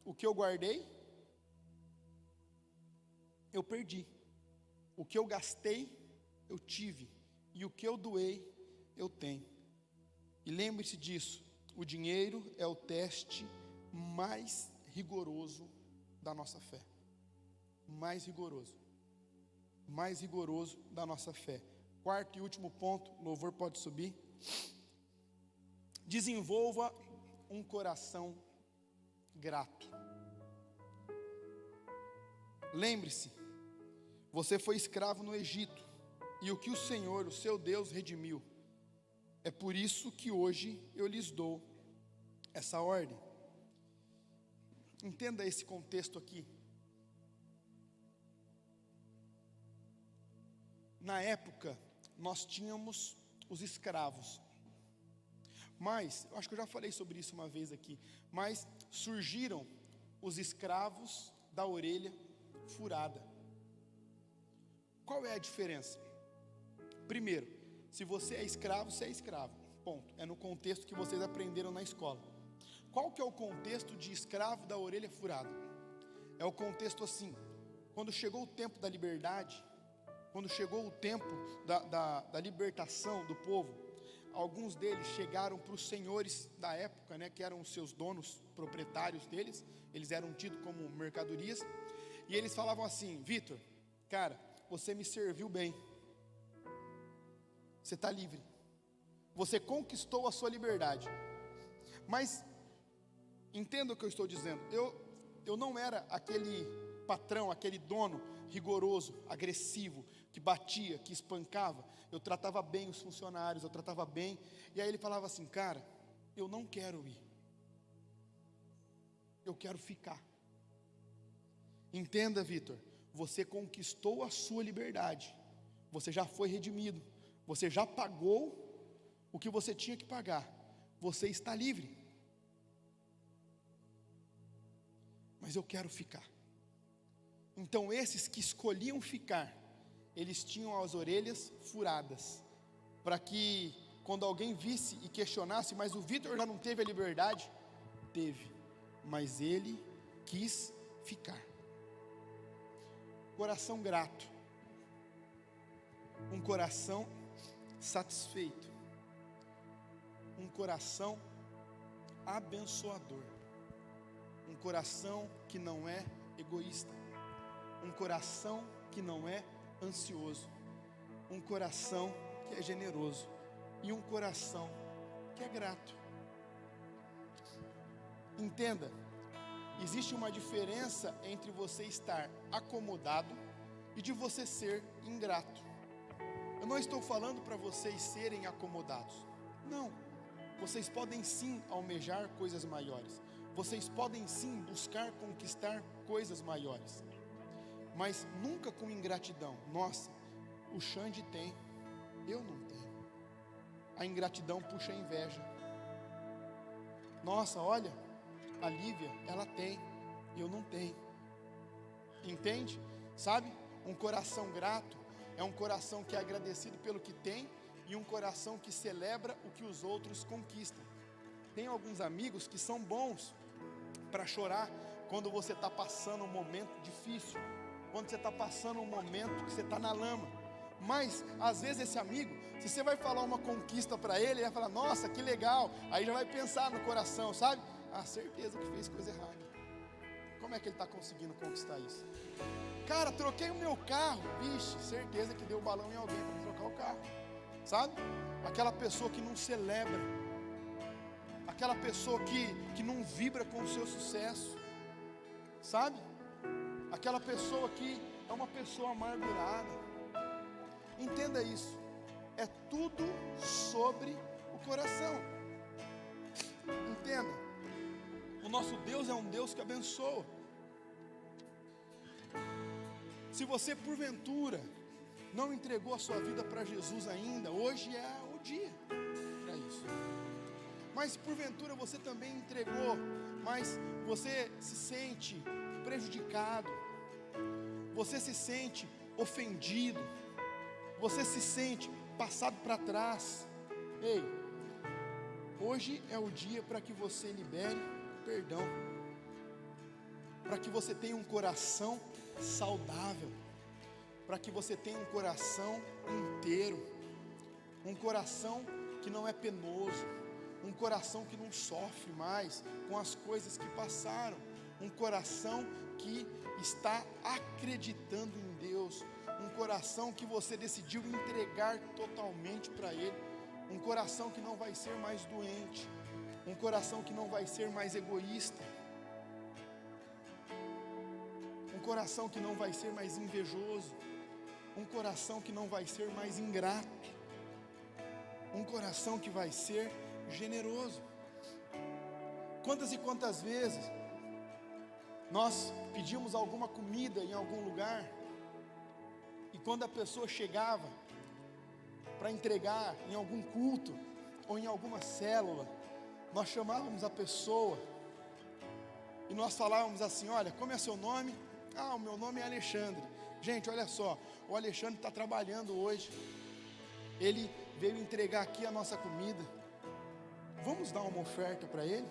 o que eu guardei, eu perdi. O que eu gastei, eu tive. E o que eu doei, eu tenho. E lembre-se disso: o dinheiro é o teste mais rigoroso da nossa fé. Mais rigoroso da nossa fé. Quarto e último ponto, louvor pode subir. Desenvolva um coração grato. Lembre-se, você foi escravo no Egito, e o que o Senhor, o seu Deus, redimiu. É por isso que hoje eu lhes dou essa ordem. Entenda esse contexto aqui. Na época, nós tínhamos os escravos. Mas, eu acho que eu já falei sobre isso uma vez aqui, mas surgiram os escravos da orelha furada. Qual é a diferença? Primeiro, se você é escravo, você é escravo, ponto. É no contexto que vocês aprenderam na escola. Qual que é o contexto de escravo da orelha furada? É o contexto assim: quando chegou o tempo da liberdade, quando chegou o tempo da libertação do povo, alguns deles chegaram para os senhores da época, né, que eram os seus donos, proprietários deles. Eles eram tidos como mercadorias, e eles falavam assim: Vitor, cara, você me serviu bem, você está livre, você conquistou a sua liberdade. Mas entenda o que eu estou dizendo. Eu não era aquele patrão, aquele dono rigoroso, agressivo, que batia, que espancava. Eu tratava bem os funcionários, eu tratava bem. E aí ele falava assim: cara, eu não quero ir, eu quero ficar. Entenda, Vitor, você conquistou a sua liberdade, você já foi redimido, você já pagou o que você tinha que pagar, você está livre. Mas eu quero ficar. Então esses que escolhiam ficar, eles tinham as orelhas furadas, para que quando alguém visse e questionasse: mas o Vitor já não teve a liberdade? Teve, mas ele quis ficar. Coração grato, um coração satisfeito, um coração abençoador, um coração que não é egoísta, um coração que não é ansioso, um coração que é generoso e um coração que é grato. Entenda, existe uma diferença entre você estar acomodado e de você ser ingrato. Eu não estou falando para vocês serem acomodados, não. Vocês podem sim almejar coisas maiores, vocês podem sim buscar conquistar coisas maiores, mas nunca com ingratidão. Nossa, o Xande tem, eu não tenho. A ingratidão puxa a inveja. Nossa, olha, a Lívia, ela tem, eu não tenho. Entende? Sabe? Um coração grato é um coração que é agradecido pelo que tem e um coração que celebra o que os outros conquistam. Tem alguns amigos que são bons para chorar quando você está passando um momento difícil, quando você está passando um momento que você está na lama. Mas às vezes esse amigo, se você vai falar uma conquista para ele, ele vai falar, nossa, que legal. Aí já vai pensar no coração, sabe? Ah, certeza que fez coisa errada. Como é que ele está conseguindo conquistar isso? Cara, troquei o meu carro. Vixe, certeza que deu balão em alguém para me trocar o carro. Sabe? Aquela pessoa que não celebra, aquela pessoa que não vibra com o seu sucesso, sabe? Aquela pessoa que é uma pessoa amargurada. Entenda isso, é tudo sobre o coração. Entenda, o nosso Deus é um Deus que abençoa. Se você porventura não entregou a sua vida para Jesus ainda, hoje é o dia para isso. Mas porventura você também entregou, mas você se sente prejudicado, você se sente ofendido, você se sente passado para trás. Ei, hoje é o dia para que você libere perdão, para que você tenha um coração saudável, para que você tenha um coração inteiro, um coração que não é penoso, um coração que não sofre mais com as coisas que passaram, um coração que está acreditando em Deus, um coração que você decidiu entregar totalmente para Ele, um coração que não vai ser mais doente, um coração que não vai ser mais egoísta, um coração que não vai ser mais invejoso, um coração que não vai ser mais ingrato, um coração que vai ser generoso. Quantas e quantas vezes nós pedimos alguma comida em algum lugar, e quando a pessoa chegava para entregar em algum culto ou em alguma célula, nós chamávamos a pessoa e nós falávamos assim, olha, como é seu nome? Ah, o meu nome é Alexandre. Gente, olha só, o Alexandre está trabalhando hoje, ele veio entregar aqui a nossa comida, vamos dar uma oferta para ele?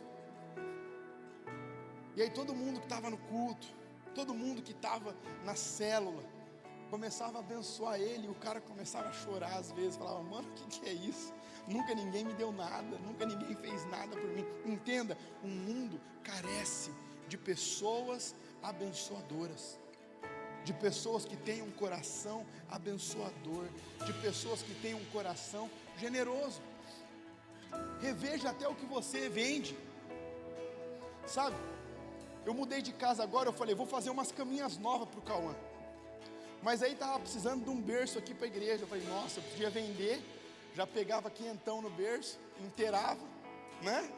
E aí todo mundo que estava no culto, todo mundo que estava na célula, começava a abençoar ele, e o cara começava a chorar às vezes, falava, mano, o que é isso? Nunca ninguém me deu nada, nunca ninguém fez nada por mim. Entenda, o mundo carece de pessoas abençoadoras, de pessoas que têm um coração abençoador, de pessoas que têm um coração generoso. Reveja até o que você vende, sabe? Eu mudei de casa agora, eu falei, vou fazer umas caminhas novas para o Cauã, mas aí estava precisando de um berço aqui para a igreja. Eu falei, nossa, eu podia vender, já pegava quinhentão no berço, inteirava, né?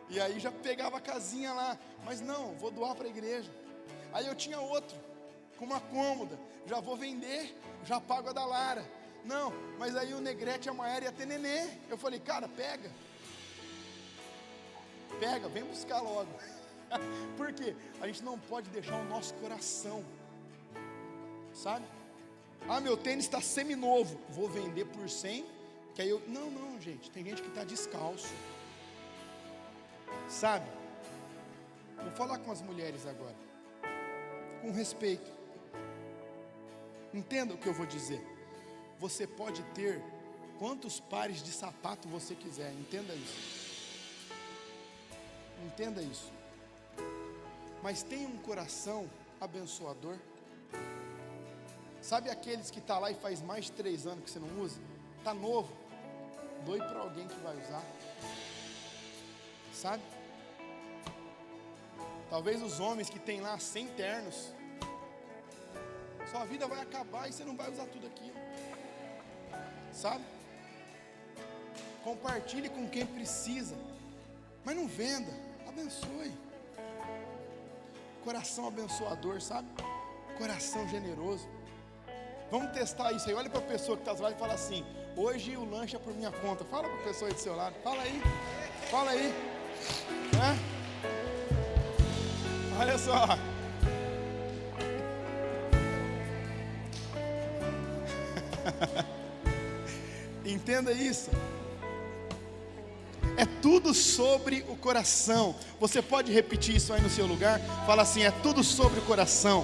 E aí já pegava a casinha lá, mas não, vou doar para a igreja. Aí eu tinha outro, com uma cômoda, já vou vender, já pago a da Lara. Não, mas aí o Negrete e a Maera ia ter nenê. Eu falei, cara, pega, vem buscar logo. Por quê? A gente não pode deixar o nosso coração, sabe? Ah, meu tênis está seminovo, vou vender por 100, que aí eu... Não, gente, tem gente que está descalço, sabe? Vou falar com as mulheres agora, com respeito. Entenda o que eu vou dizer. Você pode ter quantos pares de sapato você quiser, entenda isso. Entenda isso. Mas tenha um coração abençoador. Sabe aqueles que está lá e faz mais de 3 anos que você não usa? Está novo, doe para alguém que vai usar, sabe? Talvez os homens que tem lá 100 ternos, sua vida vai acabar e você não vai usar tudo aquilo, sabe? Compartilhe com quem precisa, mas não venda, abençoe. Coração abençoador, sabe? Coração generoso. Vamos testar isso aí. Olha para a pessoa que está do lado e fala assim, hoje o lanche é por minha conta. Fala para a pessoa aí do seu lado, fala aí, olha só. Entenda isso. É tudo sobre o coração. Você pode repetir isso aí no seu lugar? Fala assim: é tudo sobre o coração.